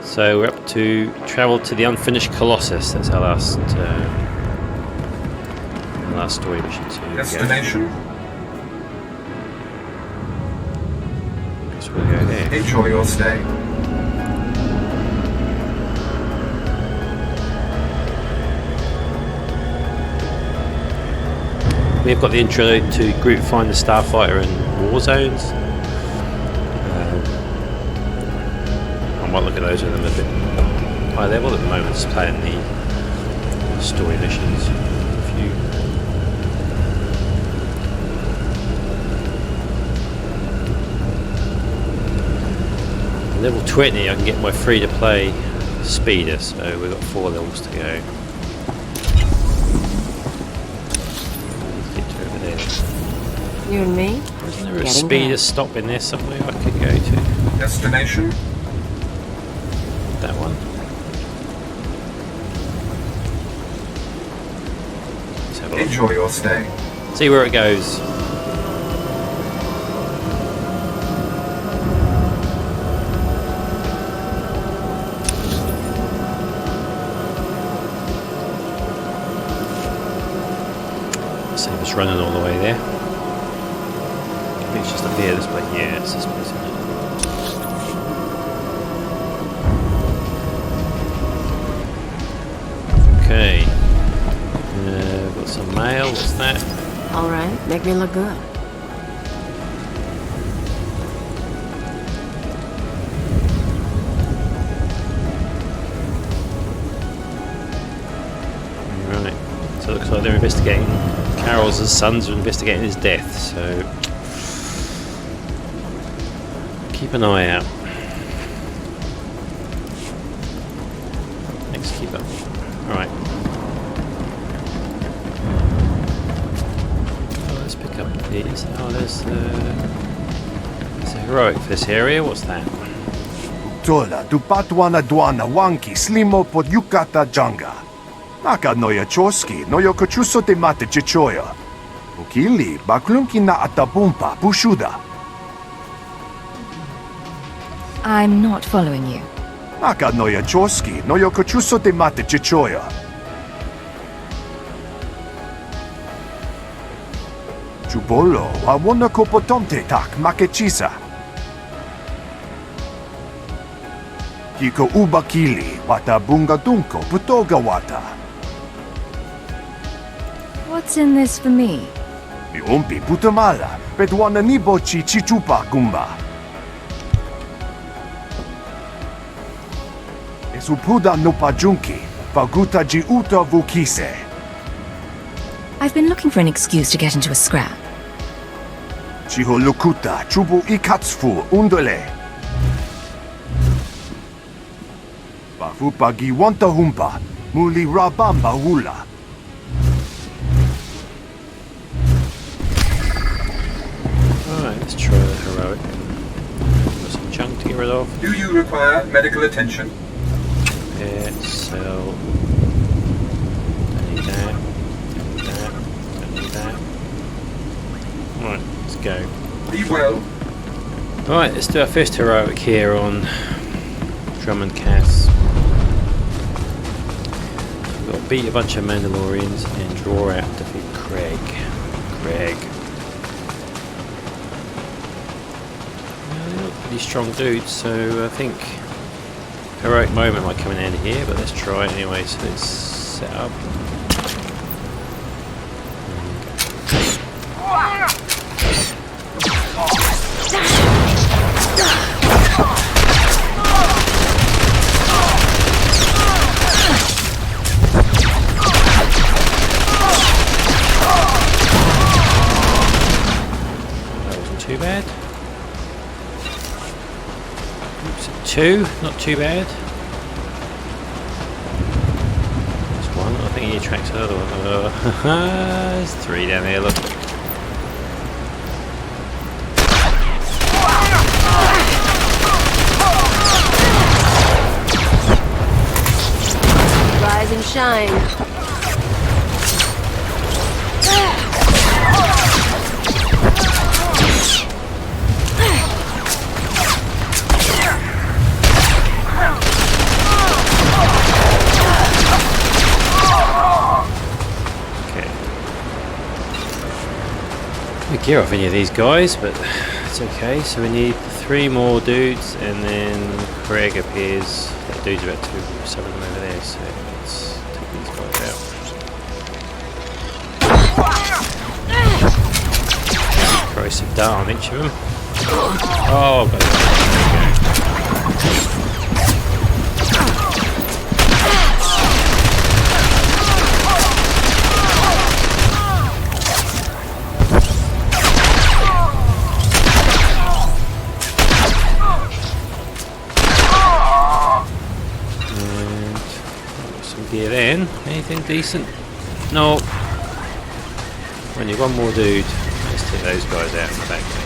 So we're up to travel to the unfinished Colossus. That's our last story mission. Destination. Guess we'll go there. Enjoy your stay. We've got the intro to Group Find the Starfighter and War Zones. I might look at those with them a bit high level at the moment, just playing the story missions. Level 20 I can get my free to play speeder, so we've got 4 levels to go. You and me? Isn't there a speeder stop in there somewhere I could go to? Destination. That one. Let's have a look. Enjoy your stay. See where it goes. See if it's running all the way there. It's just up here, this place. Yeah, it's this place, isn't it? Okay. Got some mail. What's that? All right, make me look good. Right. So it looks like they're investigating. Carol's sons are investigating his death, so keep an eye out. Thanks, keep up. Alright. Oh, let's pick up these. Oh, there's a heroic for this area. What's that? Tola, dupatwana dwana wanki slimo pod yukata janga. Naka noya choski, noyo kochuso te mate chichoya. Ukili, baklunki na atabumpa, pushuda. I'm not following you. Naka noya choski, noyo kochuso te mate chichoya. Chubolo, awona kopotomte tak makechisa. Kiko ubakili, wata bunga dunko, putoga wata. What's in this for me? Mi umpi putamala, petwana nibochi chichupa gumba. Esupuda no pajunki, paguta ji uta vukise. I've been looking for an excuse to get into a scrap. Chiho lukuta, chubu ikatsufu undole. Bafupagi wanta humpa, muli rabamba hula. Alright, let's try the heroic. Got some junk to get rid of. Do you require medical attention? Yeah, sell. Don't need that. Don't need that. Alright, let's go. Be well. Alright, let's do our first heroic here on Dromund Kaas. We've got to beat a bunch of Mandalorians and draw out defeat Craig. Well, they look pretty strong dudes, so I think heroic moment might come in handy here, but let's try it anyway. So let's set up. Too bad. Oops, 2, not too bad. There's 1, I think he attracts another one. There's 3 down there, look. Rise and shine. gear off any of these guys, but it's okay. So we need 3 more dudes, and then Craig appears. That dude's about 7 of them over there, so let's take these guys out. Throw some dart on each of them. Oh, but here then. Anything decent? No. When you one more dude, let's take those guys out in the back there.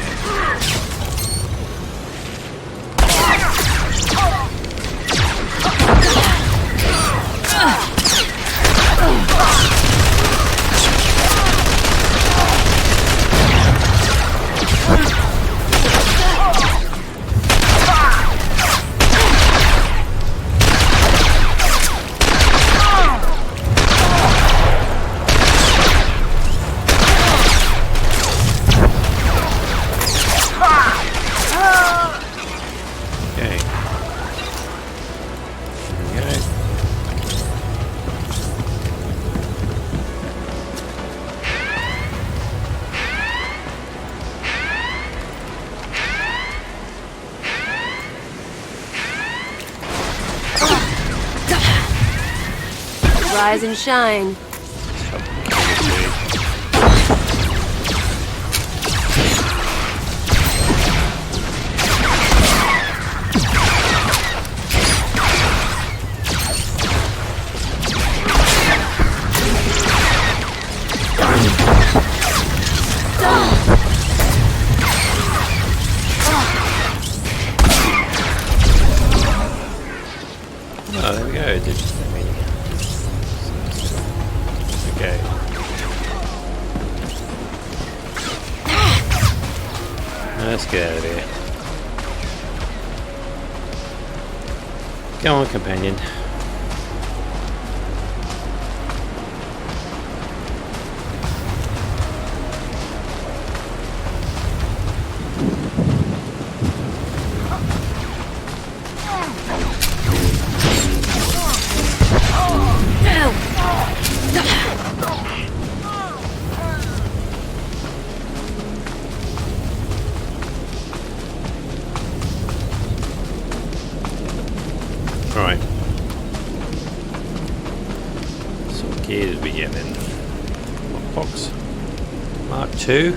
Rise and shine. Oh, there we go. Okay. Let's get out of here. Come on, companion. Right. So what gear did we get then? Box Mark II.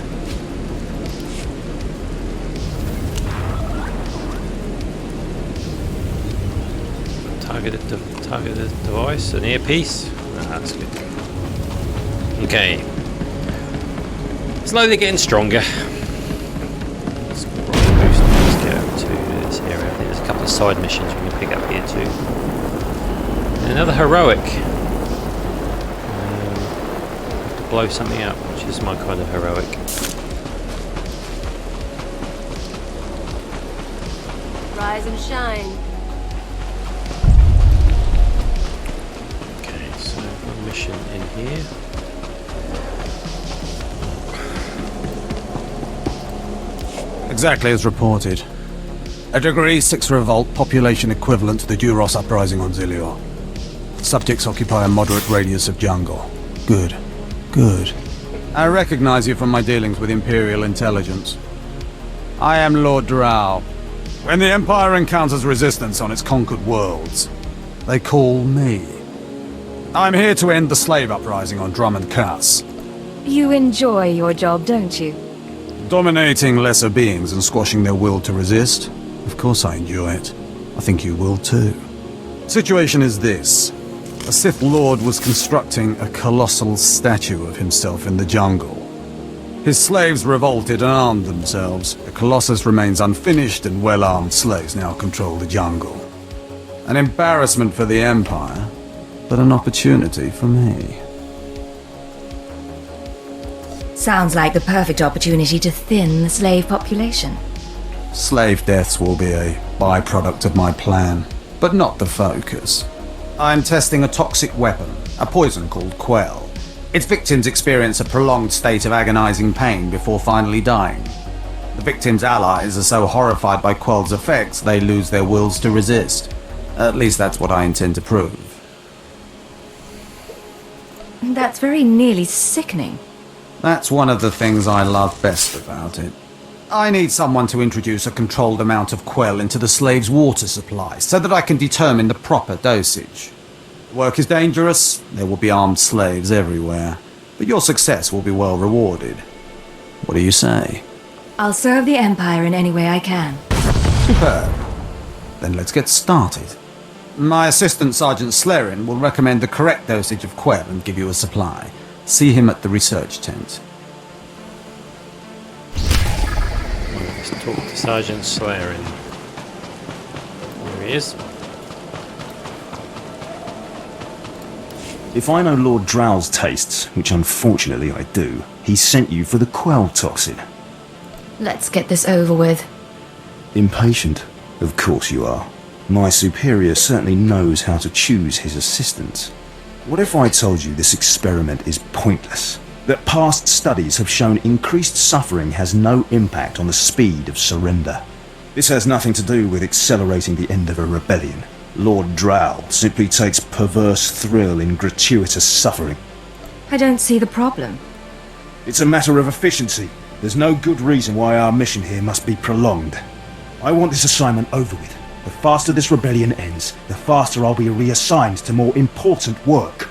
Targeted device, an earpiece. That's good. Okay. Slowly getting stronger. Let's get over to this area. I think there's a couple of side missions we can pick up here too. And another heroic. Have to blow something up, which is my kind of heroic. Rise and shine. Okay, so one mission in here. Exactly as reported. A degree 6 revolt, population equivalent to the Duros uprising on Zilior. Subjects occupy a moderate radius of jungle. Good. Good. I recognize you from my dealings with Imperial intelligence. I am Lord Drow. When the Empire encounters resistance on its conquered worlds, they call me. I'm here to end the slave uprising on Dromund Kaas. You enjoy your job, don't you? Dominating lesser beings and squashing their will to resist? Of course I enjoy it. I think you will too. Situation is this. A Sith Lord was constructing a colossal statue of himself in the jungle. His slaves revolted and armed themselves. The Colossus remains unfinished, and well-armed slaves now control the jungle. An embarrassment for the Empire, but an opportunity for me. Sounds like the perfect opportunity to thin the slave population. Slave deaths will be a byproduct of my plan, but not the focus. I'm testing a toxic weapon, a poison called Quell. Its victims experience a prolonged state of agonizing pain before finally dying. The victims' allies are so horrified by Quell's effects they lose their wills to resist. At least that's what I intend to prove. That's very nearly sickening. That's one of the things I love best about it. I need someone to introduce a controlled amount of Quell into the slave's water supply so that I can determine the proper dosage. The work is dangerous, there will be armed slaves everywhere, but your success will be well rewarded. What do you say? I'll serve the Empire in any way I can. Superb. Then let's get started. My assistant, Sergeant Slerin, will recommend the correct dosage of Quell and give you a supply. See him at the research tent. Let's talk to Sergeant Slerin. There he is. If I know Lord Drow's tastes, which unfortunately I do, he sent you for the Quell toxin. Let's get this over with. Impatient? Of course you are. My superior certainly knows how to choose his assistants. What if I told you this experiment is pointless? That past studies have shown increased suffering has no impact on the speed of surrender. This has nothing to do with accelerating the end of a rebellion. Lord Drow simply takes perverse thrill in gratuitous suffering. I don't see the problem. It's a matter of efficiency. There's no good reason why our mission here must be prolonged. I want this assignment over with. The faster this rebellion ends, the faster I'll be reassigned to more important work.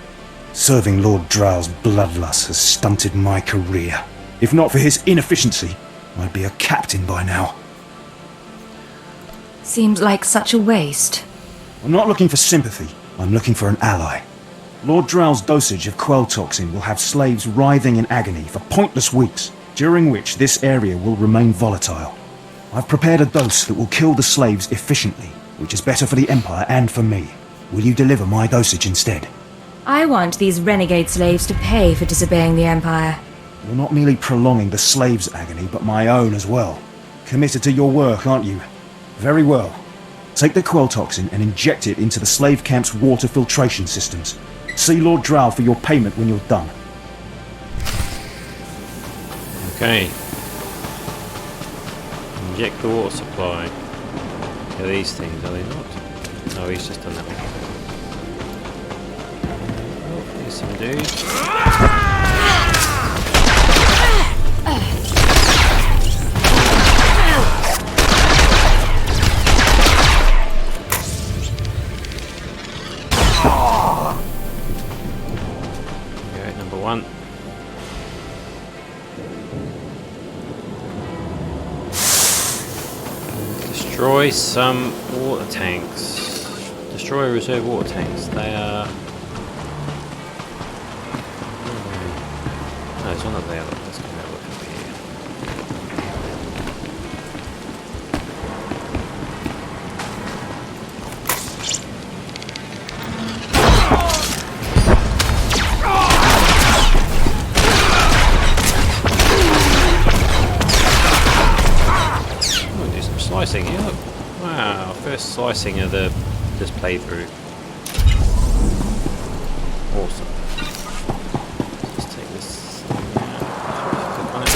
Serving Lord Drow's bloodlust has stunted my career. If not for his inefficiency, I'd be a captain by now. Seems like such a waste. I'm not looking for sympathy, I'm looking for an ally. Lord Drow's dosage of Quell toxin will have slaves writhing in agony for pointless weeks, during which this area will remain volatile. I've prepared a dose that will kill the slaves efficiently, which is better for the Empire and for me. Will you deliver my dosage instead? I want these renegade slaves to pay for disobeying the Empire. You're not merely prolonging the slaves' agony, but my own as well. Committed to your work, aren't you? Very well. Take the Quell toxin and inject it into the slave camp's water filtration systems. See Lord Drow for your payment when you're done. Okay. Inject the water supply. Are these things, are they not? No, he's just done that one. Oh, there's some dudes. Okay, number one. Destroy some water tanks. Destroy reserve water tanks. They are... No, it's one up there. Let's go have a look up here. Oh, do some slicing here. Look. Wow, first slicing of this playthrough. Awesome. Let's take this thing out. Click on it.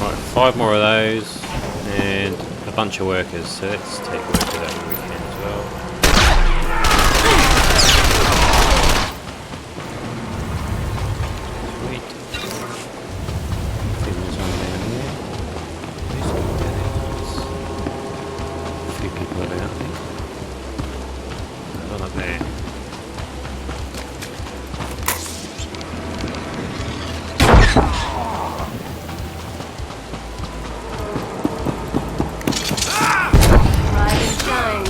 Right, 5 more of those and a bunch of workers. So let's take workers out where we can as well. Sweet. I think there's one down here. There's one down there. A few people about, I think. There's one up there. Rise and shine.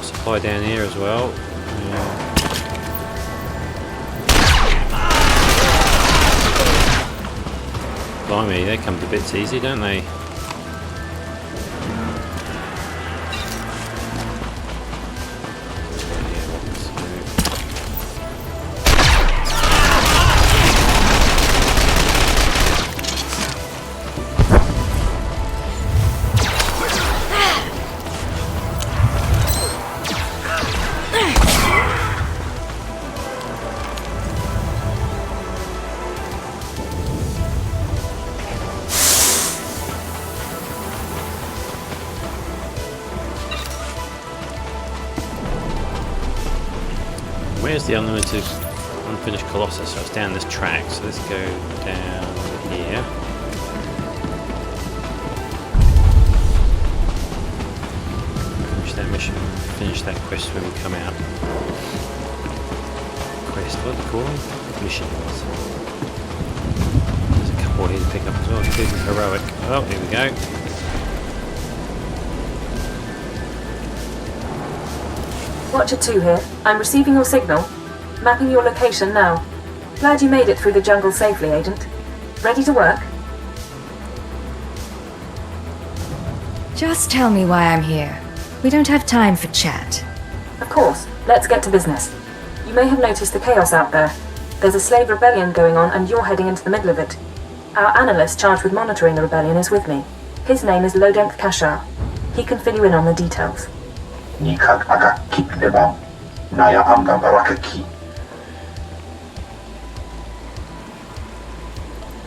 supply down here as well. Yeah. Blimey, they come to bits easy, don't they? Where's the unfinished Colossus? So it's down this track. So let's go down here. Finish that mission. Finish that quest when we come out. Quest, what do you call them? Missions. There's a couple here to pick up as well, including heroic. Oh, here we go. Watcher 2 here. I'm receiving your signal. Mapping your location now. Glad you made it through the jungle safely, Agent. Ready to work? Just tell me why I'm here. We don't have time for chat. Of course. Let's get to business. You may have noticed the chaos out there. There's a slave rebellion going on and you're heading into the middle of it. Our analyst charged with monitoring the rebellion is with me. His name is Kaas. He can fill you in on the details.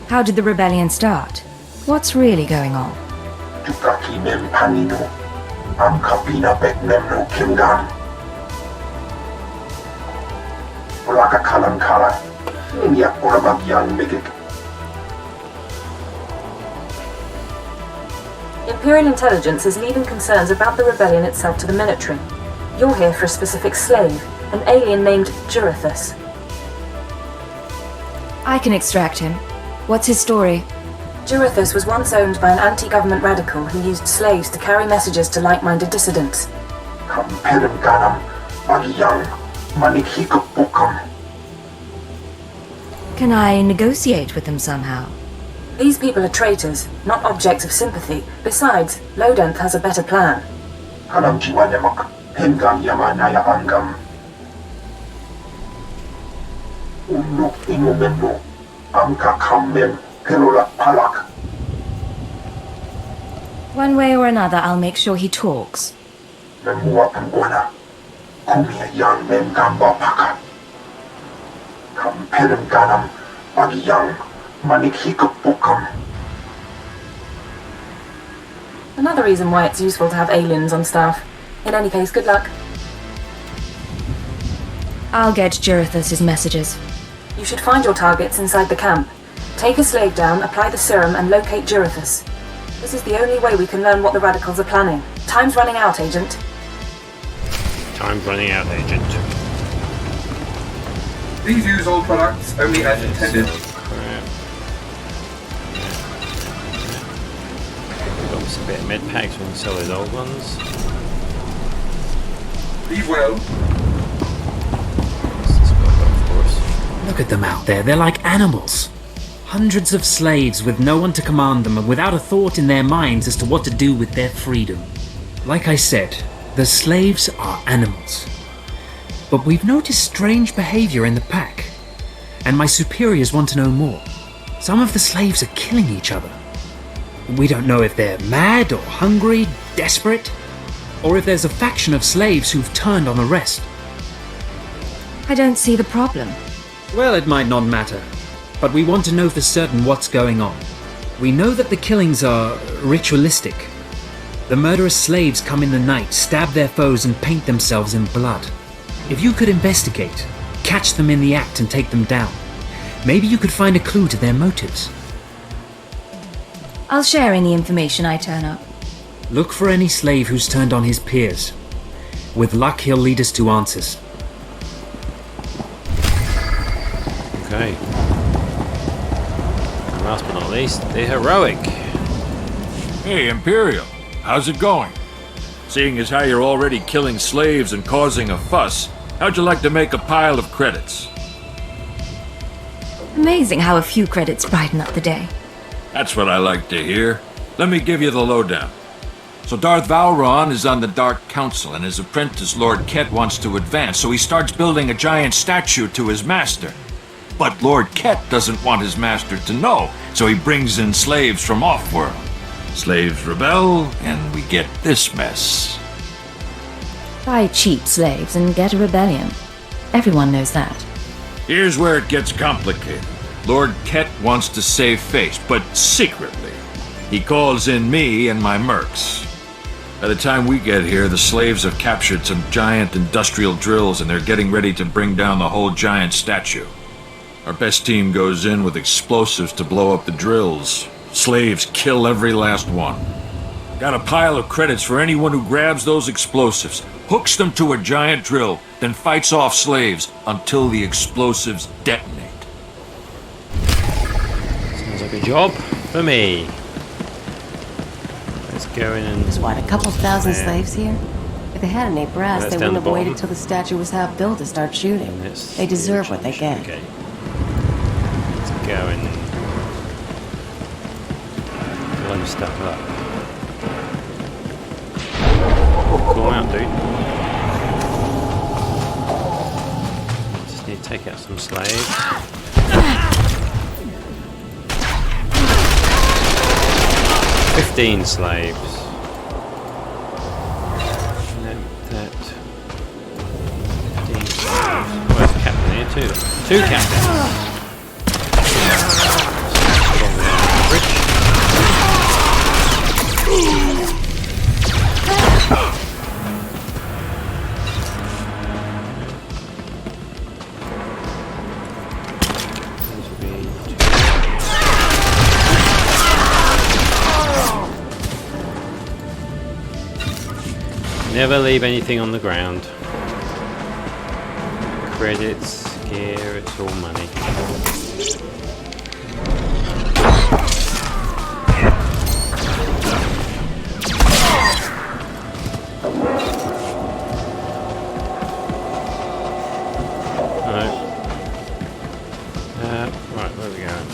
How did the rebellion start? What's really going on? Imperial intelligence is leaving concerns about the rebellion itself to the military. You're here for a specific slave, an alien named Jurithus. I can extract him. What's his story? Jurithus was once owned by an anti-government radical who used slaves to carry messages to like-minded dissidents. Can I negotiate with them somehow? These people are traitors, not objects of sympathy. Besides, Lodenth has a better plan. One way or another, I'll make sure he talks. Another reason why it's useful to have aliens on staff. In any case, good luck. I'll get Jurithus' messages. You should find your targets inside the camp. Take a slave down, apply the serum, and locate Jurithus. This is the only way we can learn what the radicals are planning. Time's running out, Agent. Time's running out, Agent. Please use all products only as intended. Crap. Got us a bit of med packs, we can sell those old ones. Be well. Of course. Look at them out there, they're like animals. Hundreds of slaves with no one to command them and without a thought in their minds as to what to do with their freedom. Like I said, the slaves are animals. But we've noticed strange behavior in the pack, and my superiors want to know more. Some of the slaves are killing each other. We don't know if they're mad or hungry, desperate, or if there's a faction of slaves who've turned on the rest. I don't see the problem. Well, it might not matter, but we want to know for certain what's going on. We know that the killings are ritualistic. The murderous slaves come in the night, stab their foes, and paint themselves in blood. If you could investigate, catch them in the act and take them down, maybe you could find a clue to their motives. I'll share any information I turn up. Look for any slave who's turned on his peers. With luck, he'll lead us to answers. Okay. And last but not least, the heroic. Hey, Imperial. How's it going? Seeing as how you're already killing slaves and causing a fuss, how'd you like to make a pile of credits? Amazing how a few credits brighten up the day. That's what I like to hear. Let me give you the lowdown. So Darth Valron is on the Dark Council, and his apprentice Lord Ket wants to advance, so he starts building a giant statue to his master. But Lord Ket doesn't want his master to know, so he brings in slaves from off-world. Slaves rebel, and we get this mess. Buy cheap slaves and get a rebellion. Everyone knows that. Here's where it gets complicated. Lord Ket wants to save face, but secretly. He calls in me and my mercs. By the time we get here, the slaves have captured some giant industrial drills and they're getting ready to bring down the whole giant statue. Our best team goes in with explosives to blow up the drills. Slaves kill every last one. Got a pile of credits for anyone who grabs those explosives, hooks them to a giant drill, then fights off slaves until the explosives detonate. Sounds like a job for me. Let's go in and... There's what, a couple thousand slaves here? If they had any brass, That's they down wouldn't the have waited bottom. till the statue was half built to start shooting. They deserve what they get. Okay. Let's go and blow stuff up. Cool out, dude. Just need to take out some slaves. 15 slaves. No, that. 15 slaves. Where's the captain here? Two captains. Never leave anything on the ground. Credits, gear, it's all money. Right, where are we going?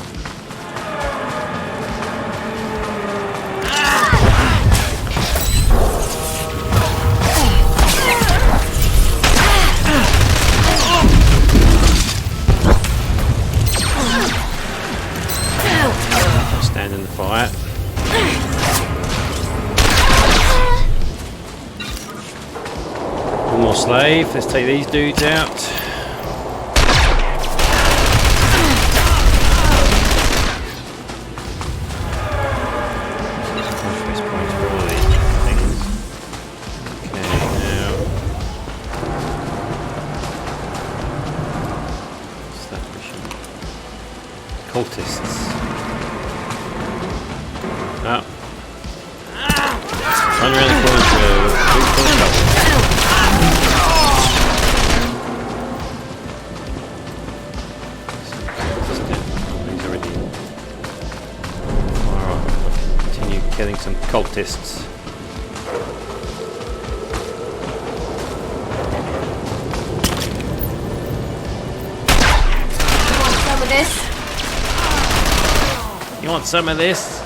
Stand in the fire. One more slave. Let's take these dudes out. Cultists. Oh. Run around the corner to look for the Alright, continue killing some cultists. Some of this. You want some of this?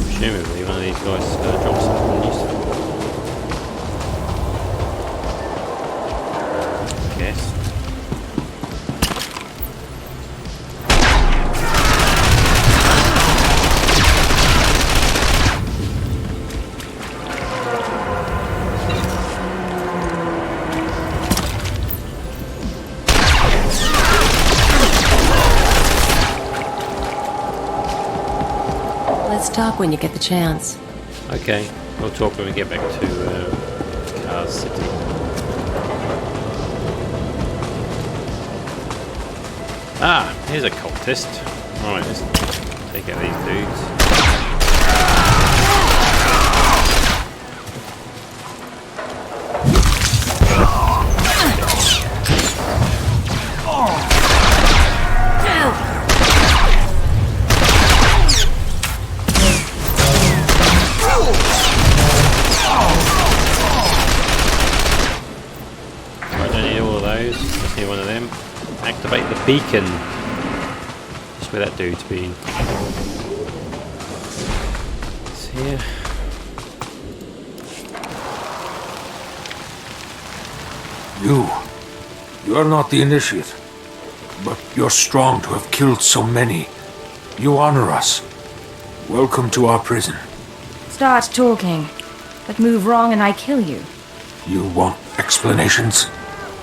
Presumably one of these guys is going to drop something useful. I guess. Let's talk when you get the chance. Okay, we'll talk when we get back to Kaas City. Ah, here's a cultist. Right, let's take out these dudes. those. Just need one of them. Activate the beacon. Just where that dude's been. It's here. You're not the initiate, but you're strong to have killed so many. You honor us. Welcome to our prison. Start talking, but move wrong and I kill you. You want explanations?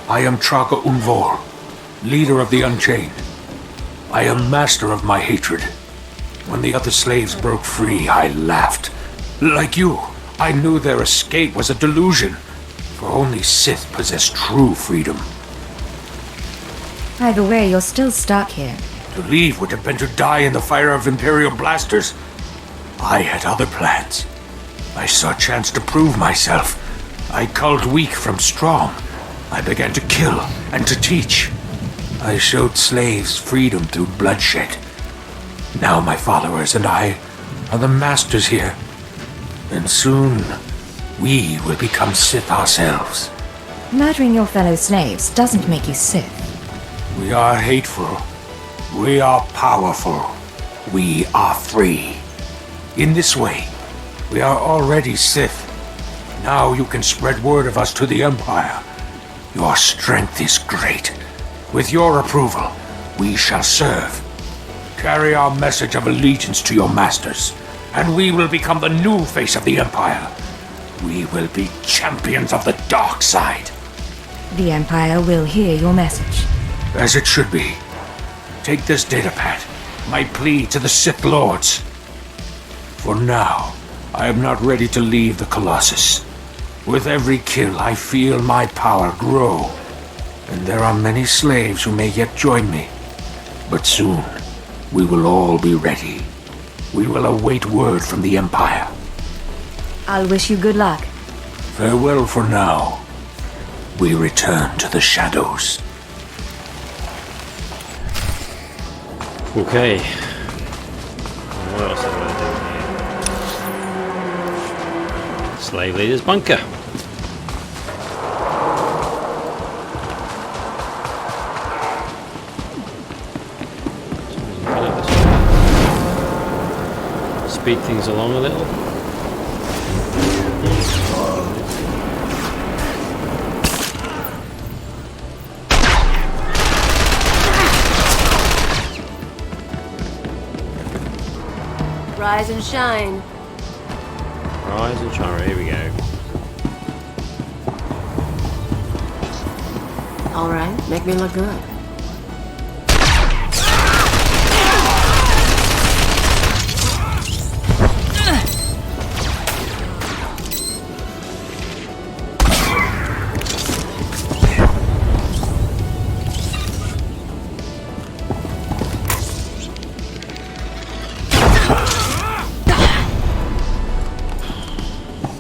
I am Traga Unvor, leader of the Unchained. I am master of my hatred. When the other slaves broke free, I laughed. Like you, I knew their escape was a delusion, for only Sith possess true freedom. Either way, you're still stuck here. To leave would have been to die in the fire of Imperial blasters. I had other plans. I saw a chance to prove myself. I culled weak from strong. I began to kill and to teach. I showed slaves freedom through bloodshed. Now my followers and I are the masters here. And soon, we will become Sith ourselves. Murdering your fellow slaves doesn't make you Sith. We are hateful. We are powerful. We are free. In this way, we are already Sith. Now you can spread word of us to the Empire. Your strength is great. With your approval, we shall serve. Carry our message of allegiance to your masters, and we will become the new face of the Empire. We will be champions of the Darkside. The Empire will hear your message. As it should be. Take this datapad, my plea to the Sith Lords. For now, I am not ready to leave the Colossus. With every kill, I feel my power grow. And there are many slaves who may yet join me. But soon, we will all be ready. We will await word from the Empire. I'll wish you good luck. Farewell for now. We return to the shadows. Okay. What else am I doing here? Slave leader's bunker. Speed things along a little. Rise and shine. Rise and shine. Here we go. All right, make me look good.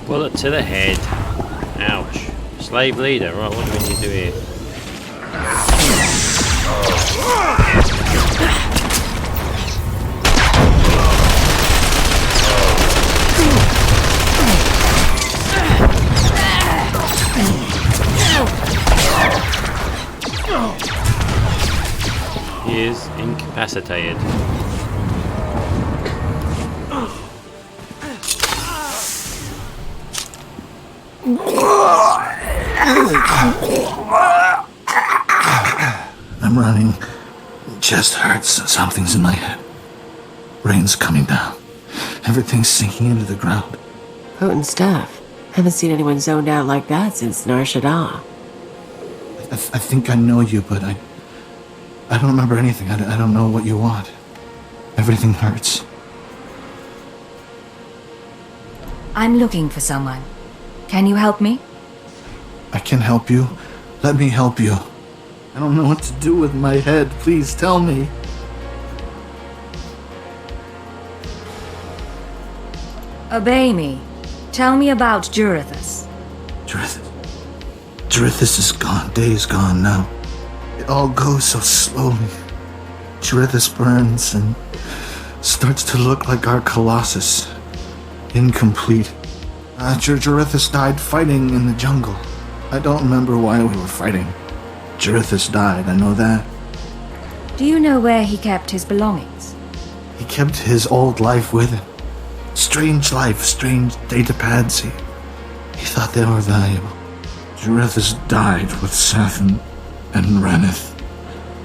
Bullet to the head. Ouch. Slave leader. Right, what do we need to do here? He is incapacitated. I'm running. Chest hurts. Something's in my head. Rain's coming down. Everything's sinking into the ground. Potent stuff. Haven't seen anyone zoned out like that since Nar Shaddaa. I think I know you, but I don't remember anything. I don't know what you want. Everything hurts. I'm looking for someone. Can you help me? I can help you. Let me help you. I don't know what to do with my head. Please tell me. Obey me. Tell me about Jurithus. Jurithus is gone. Days gone now. It all goes so slowly. Jurithus burns and starts to look like our Colossus. Incomplete. Jurithus died fighting in the jungle. I don't remember why we were fighting. Jarithus died, I know that. Do you know where he kept his belongings? He kept his old life with him. Strange life, strange datapads. He thought they were valuable. Jarithus died with Sathan and Reneth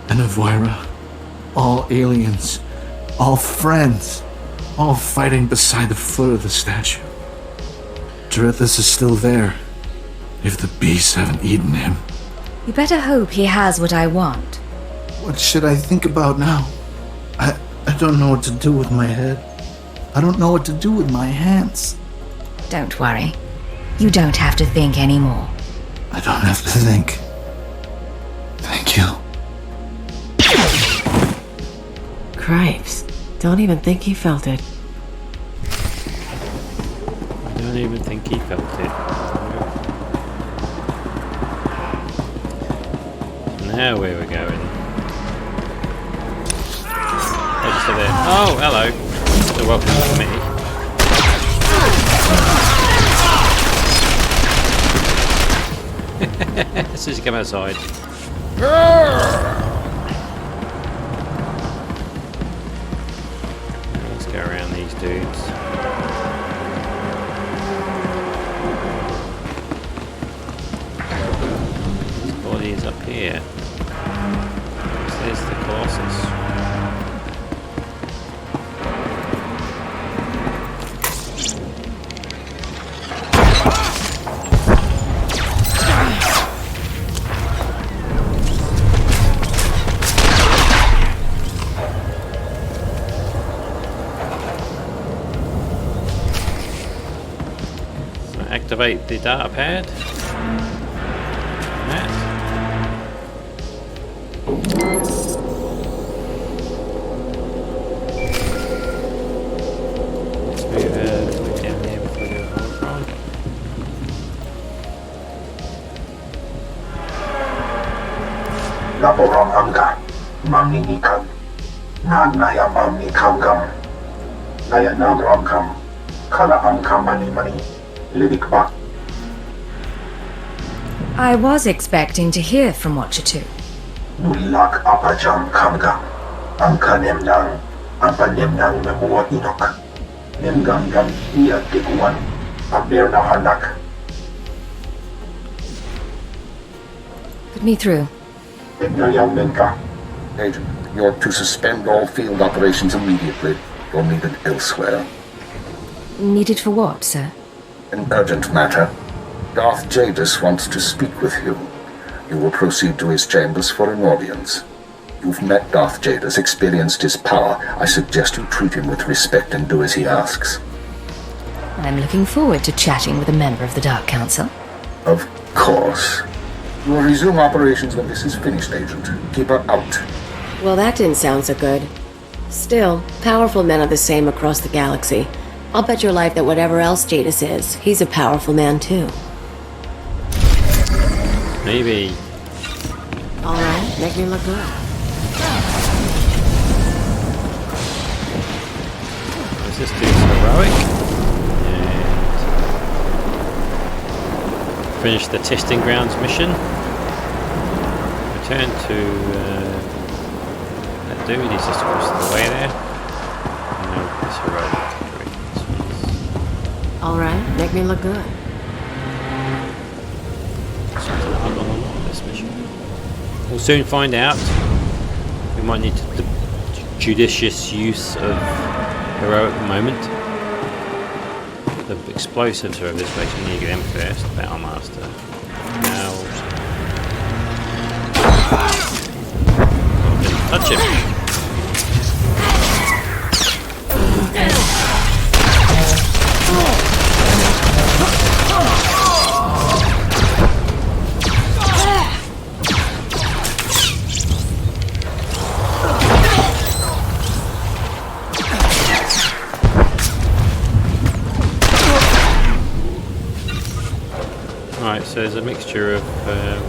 and Avira. All aliens, all friends, all fighting beside the foot of the statue. Jarithus is still there, if the beasts haven't eaten him. You better hope he has what I want. What should I think about now? I don't know what to do with my head. I don't know what to do with my hands. Don't worry. You don't have to think anymore. I don't have to think. Thank you. Cripes. Don't even think he felt it. I don't even think he felt it. Now where we're going. Register there. Oh, hello. So welcome to the committee. As soon as you come outside. Let's go around these dudes. His body is up here. There's the Colossus. Activate the data pad. That. Let's move down there before we do a holocron. Laborong angka, mamninikan, naya mamni kamgam, naya nagram kam, kala angkam mani. I was expecting to hear from Watcher 2. Mulak apajam kamgam, angka nemnang, apa nemnang memuat inok, nemgam gam iya tikuan, aber na hanak. Put me through. Agent, you're to suspend all field operations immediately. You're needed elsewhere. Needed for what, sir? An urgent matter. Darth Jadis wants to speak with you. You will proceed to his chambers for an audience. You've met Darth Jadis, experienced his power. I suggest you treat him with respect and do as he asks. I'm looking forward to chatting with a member of the Dark Council. Of course. You will resume operations when this is finished, Agent. Keep her out. Well, that didn't sound so good. Still, powerful men are the same across the galaxy. I'll bet your life that whatever else Jadis is, he's a powerful man too. Maybe. Alright, make me look good. This dude's heroic. And finish the testing grounds mission. Return to that dude, he's just across the way there. No, it's heroic. Alright, make me look good. This mission. We'll soon find out. We might need the judicious use of heroic moment. The explosives are of this place, we need to get them first. Battlemaster. Now. Oh, didn't touch him. Right, so there's a mixture of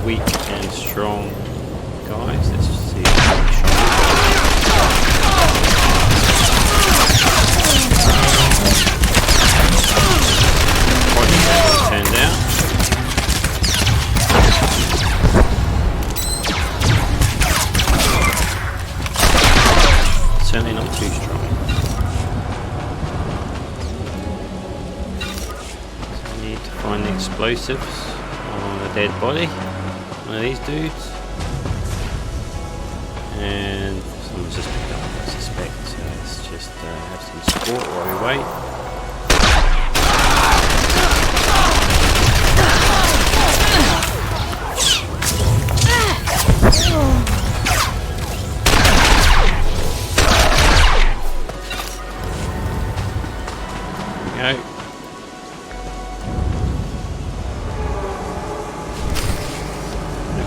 weak and strong guys. Let's see. Turned out. explosives on a dead body. One of these dudes. And someone's just picked up, I suspect. So let's just have some support while we wait.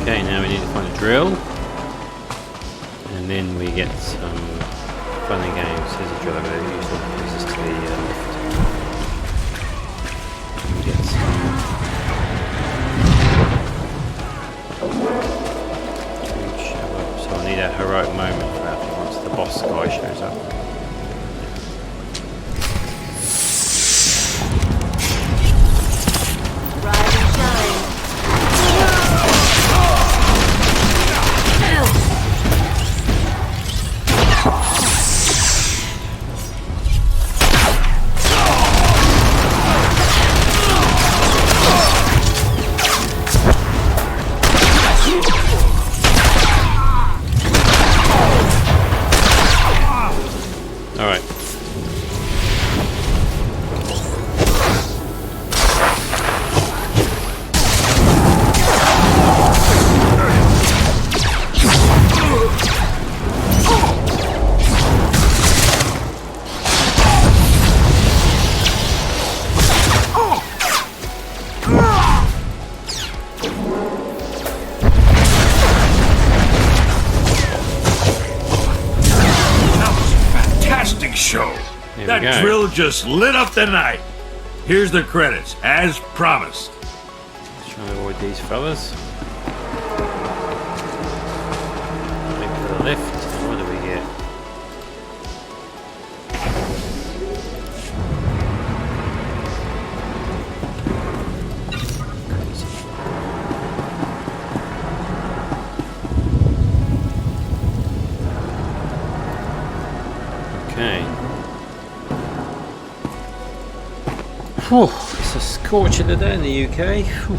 Okay, now we need to find a drill, and then we get some fun and games. There's a drill over there. Usually brings us to the left. We get some. So I need a heroic moment for that once the boss guy shows up. That drill just lit up the night. Here's the credits, as promised. Let's try to avoid these fellas. Wait to the left. What do we get? Okay. Whew, it's a scorcher today in the UK. Whew.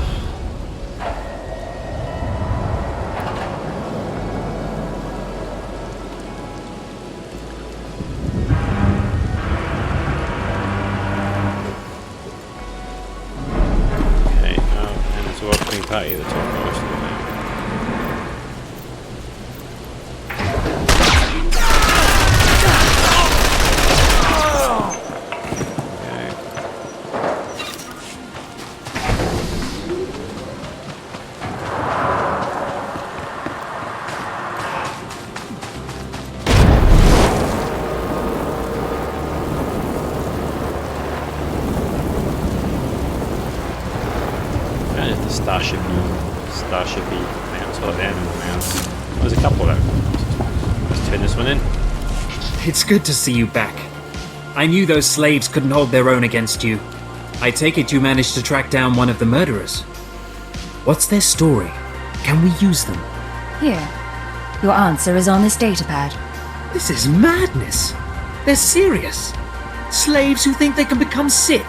Okay, and there's a welcoming party at the top right of the map. Starshipy mounts or the animal mounts. There's a couple of them. Let's turn this one in. It's good to see you back. I knew those slaves couldn't hold their own against you. I take it you managed to track down one of the murderers. What's their story? Can we use them? Here. Your answer is on this datapad. This is madness. They're serious. Slaves who think they can become Sith.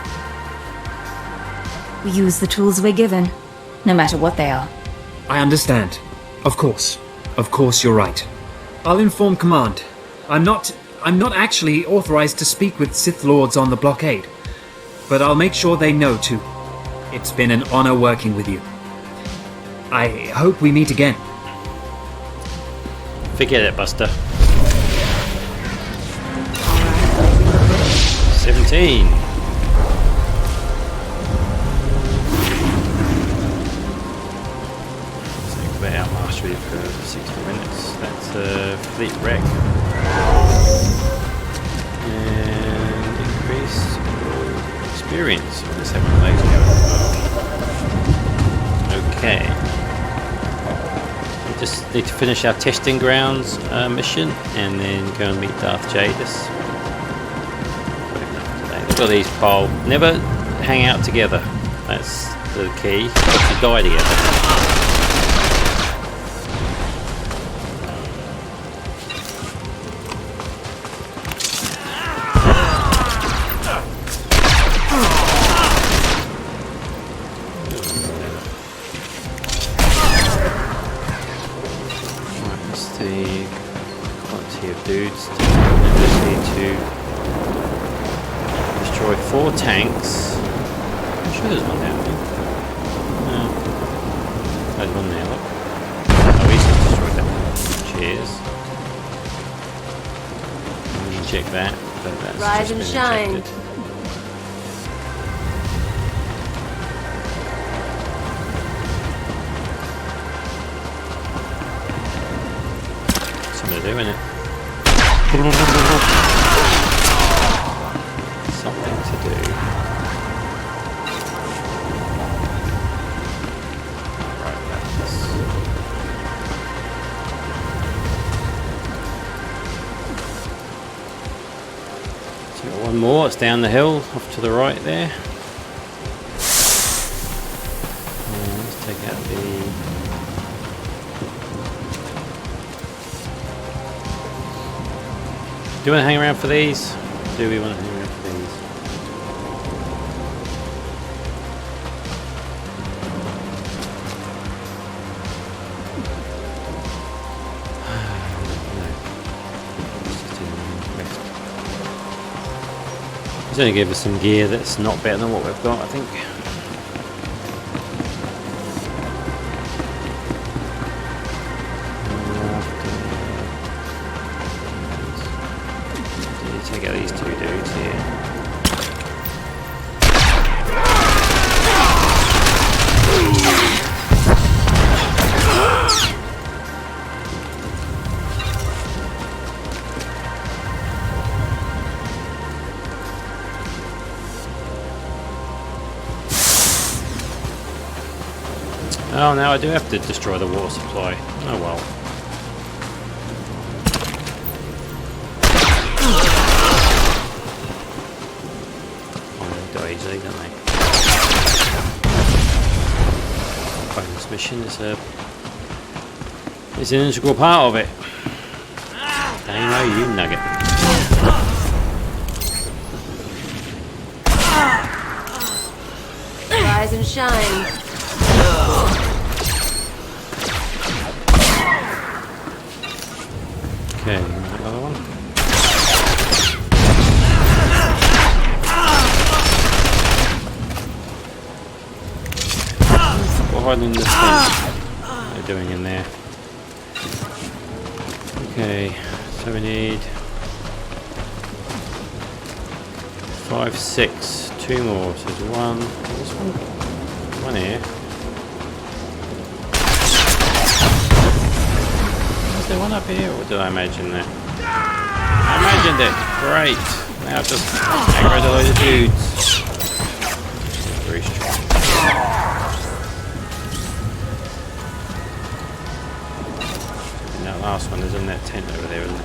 We use the tools we're given, no matter what they are. I understand. Of course. Of course you're right. I'll inform Command. I'm not actually authorized to speak with Sith Lords on the blockade. But I'll make sure they know too. It's been an honor working with you. I hope we meet again. Forget it, Buster. 17. Out mastery for 60 minutes. That's a fleet wreck. And increase experience. Let's have one of those going. Okay. We just need to finish our testing grounds mission and then go and meet Darth Jadis. Look at these pole. Never hang out together. That's the key. You have to die together. the quantity of dudes. I just need to destroy 4 tanks. I'm sure there's one down there. No. There's one there, look. Oh, he's just destroyed that one. Cheers. Check that. But that's Rise just and been shine. ejected. Something to do, innit? Something to do. Right, that's... So we've got one more, it's down the hill, off to the right there. Let's take out the... Do we want to hang around for these? Do we want to hang around for these? He's only gave us some gear that's not better than what we've got, I think. Take out these 2 dudes here. Oh, now I do have to destroy the water supply. Oh well. Easily, don't they? Bonus mission is an integral part of it. Dang, you nugget. Rise and shine. Okay, another one. Hiding this thing. What they're doing in there. Okay, so we need 5, 6, 2 more. So there's one. This one here. Is there one up here, or did I imagine that? I imagined it. Great. Now just aggro a load of dudes. Very strong. Last one is in that tent over there, isn't it?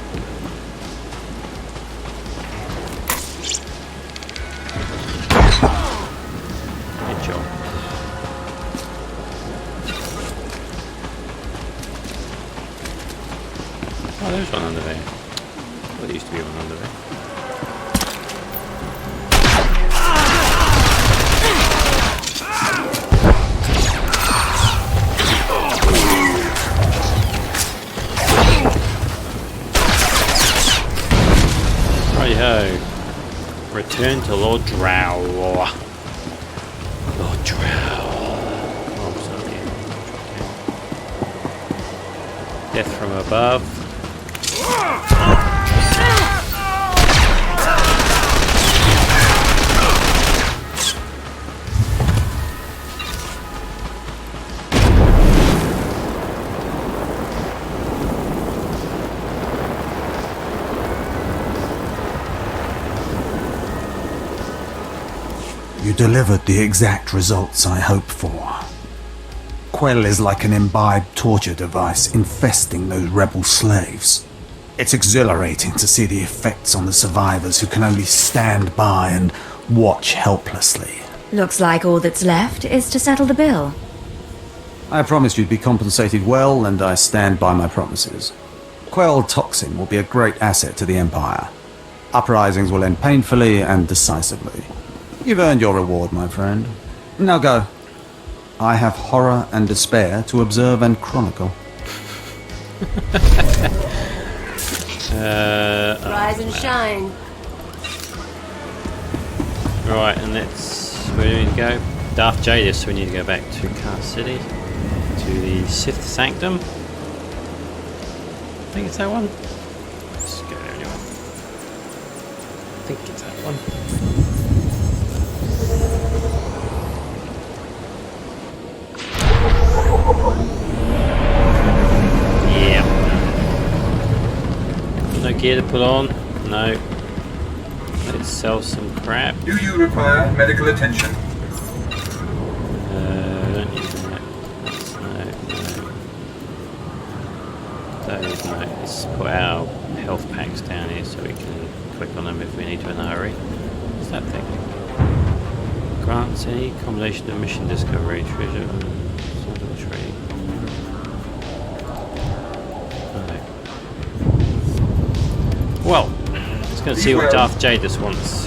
Good job. Oh, there's one under there. Well, there used to be one under there. Righty-ho. Return to Lord Drow. Lord Drow. Oh, sorry. Okay. Death from above. You delivered the exact results I hoped for. Quell is like an imbibed torture device infesting those rebel slaves. It's exhilarating to see the effects on the survivors who can only stand by and watch helplessly. Looks like all that's left is to settle the bill. I promised you'd be compensated well, and I stand by my promises. Quell Toxin will be a great asset to the Empire. Uprisings will end painfully and decisively. You've earned your reward, my friend. Now go. I have horror and despair to observe and chronicle. Rise and shine. Right, and that's where we need to go. Darth Jadis, so we need to go back to Kaas City, to the Sith Sanctum. I think it's that one. Let's go there anyway. I think it's that one. Yeah. No gear to put on. No. Let's sell some crap. Do you require medical attention? Don't need that. Those, no. Let's put our health packs down here so we can click on them if we need to in a hurry. What's that thing? Grants any combination of mission discovery, treasure, sort of tree. Okay. Well, let's go and see what Darth Jadis wants.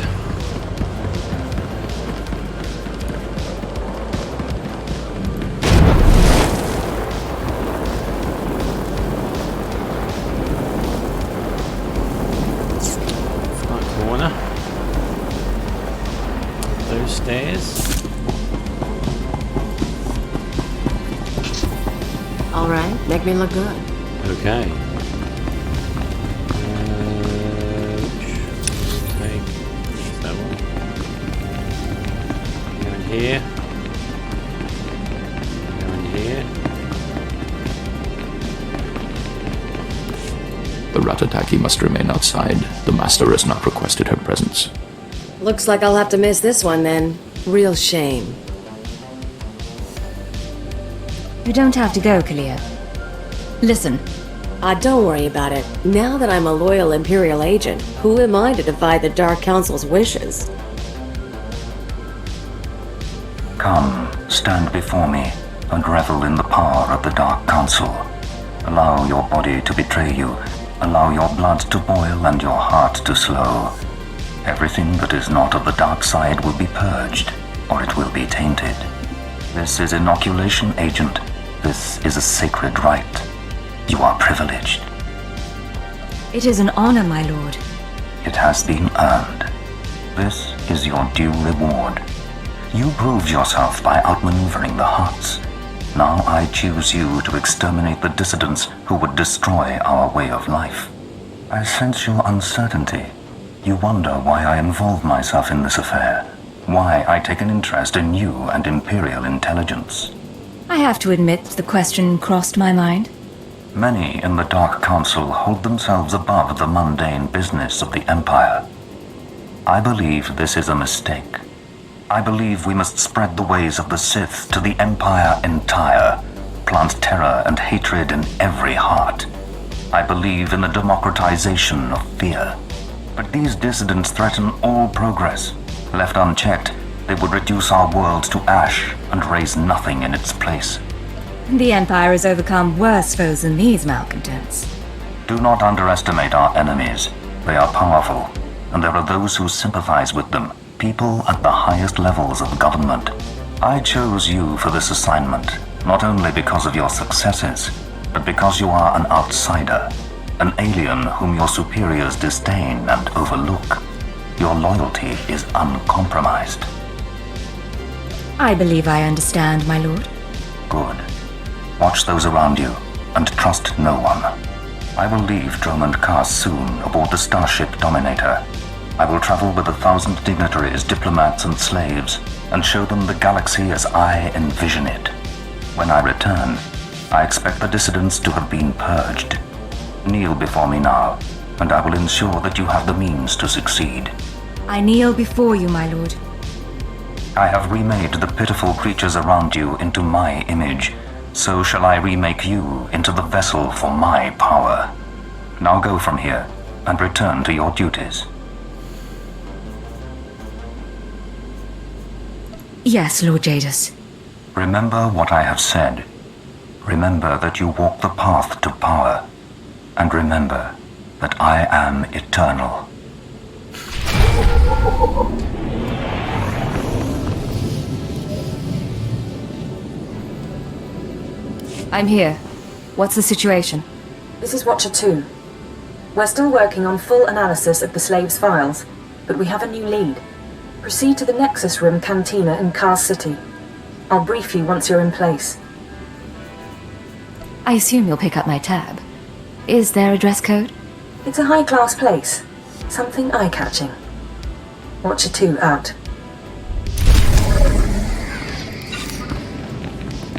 Stairs. All right, make me look good. Okay. Take that one. Go in here. Go in here. The Ratataki must remain outside. The Master has not requested her presence. Looks like I'll have to miss this one then. Real shame. You don't have to go, Kalia. Listen. Don't worry about it. Now that I'm a loyal Imperial agent, who am I to defy the Dark Council's wishes? Come, stand before me, and revel in the power of the Dark Council. Allow your body to betray you. Allow your blood to boil and your heart to slow. Everything that is not of the dark side will be purged, or it will be tainted. This is inoculation, Agent. This is a sacred rite. You are privileged. It is an honor, my lord. It has been earned. This is your due reward. You proved yourself by outmaneuvering the Hutts. Now I choose you to exterminate the dissidents who would destroy our way of life. I sense your uncertainty. You wonder why I involve myself in this affair, why I take an interest in you and Imperial intelligence. I have to admit the question crossed my mind. Many in the Dark Council hold themselves above the mundane business of the Empire. I believe this is a mistake. I believe we must spread the ways of the Sith to the Empire entire, plant terror and hatred in every heart. I believe in the democratization of fear. But these dissidents threaten all progress. Left unchecked, they would reduce our world to ash and raise nothing in its place. The Empire has overcome worse foes than these malcontents. Do not underestimate our enemies. They are powerful, and there are those who sympathize with them, people at the highest levels of government. I chose you for this assignment, not only because of your successes, but because you are an outsider. An alien whom your superiors disdain and overlook. Your loyalty is uncompromised. I believe I understand, my lord. Good. Watch those around you, and trust no one. I will leave Dromund Kaas soon aboard the starship Dominator. I will travel with 1,000 dignitaries, diplomats, and slaves, and show them the galaxy as I envision it. When I return, I expect the dissidents to have been purged. Kneel before me now, and I will ensure that you have the means to succeed. I kneel before you, my lord. I have remade the pitiful creatures around you into my image. So shall I remake you into the vessel for my power. Now go from here, and return to your duties. Yes, Lord Jadis. Remember what I have said. Remember that you walk the path to power. And remember that I am eternal. I'm here. What's the situation? This is Watcher 2. We're still working on full analysis of the slaves' files, but we have a new lead. Proceed to the Nexus Room Cantina in Kaas City. I'll brief you once you're in place. I assume you'll pick up my tab. Is there a dress code? It's a high-class place. Something eye-catching. Watcher 2 out.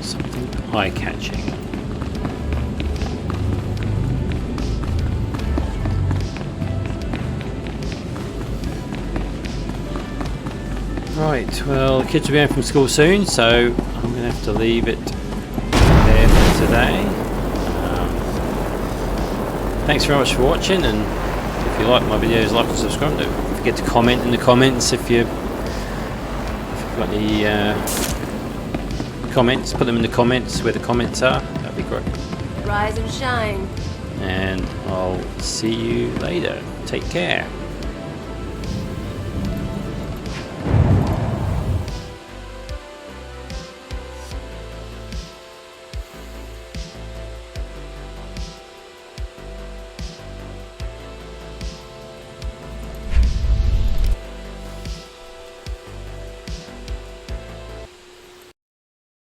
Something eye-catching. Right, well, the kids will be home from school soon, so I'm going to have to leave it there for today. Thanks very much for watching, and if you like my videos, like and subscribe. Don't forget to comment in the comments if you've got any comments. Put them in the comments where the comments are. That'd be great. Rise and shine. And I'll see you later. Take care.